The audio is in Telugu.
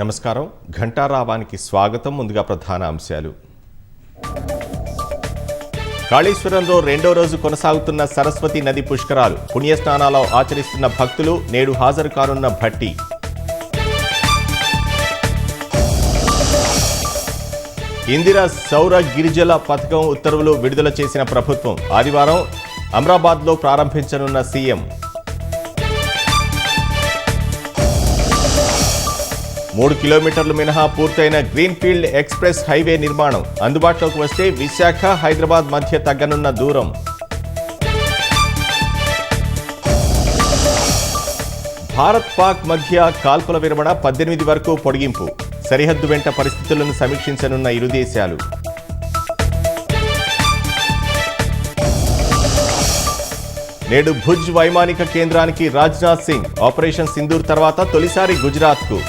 నమస్కారం. ఘంటారావానికి స్వాగతం. ముందుగా ప్రధాన అంశాలు. కాళేశ్వరంలో రెండో రోజు కొనసాగుతున్న సరస్వతి నది పుష్కరాలు. పుణ్యస్నానాలు ఆచరిస్తున్న భక్తులు నేడు హాజరు కానున్న భట్టి. ఇందిరా సౌర గిరిజల పథకం ఉత్తర్వులు విడుదల చేసిన ప్రభుత్వం. ఆదివారం అమరాబాద్లో ప్రారంభించనున్న సీఎం. 3 కిలోమీటర్లు మినహా పూర్తయిన గ్రీన్ఫీల్డ్ ఎక్స్ప్రెస్ హైవే నిర్మాణం. అందుబాటులోకి వస్తే విశాఖ హైదరాబాద్ మధ్య తగ్గనున్న దూరం. భారత్ పాక్ మధ్య కాల్పుల విరమణ 18 వరకు పొడిగింపు. సరిహద్దు వెంట పరిస్థితులను సమీక్షించనున్న ఇరు దేశాలు. నేడు భుజ్ వైమానిక కేంద్రానికి రాజ్నాథ్ సింగ్. ఆపరేషన్ సింధూర్ తర్వాత తొలిసారి గుజరాత్కు.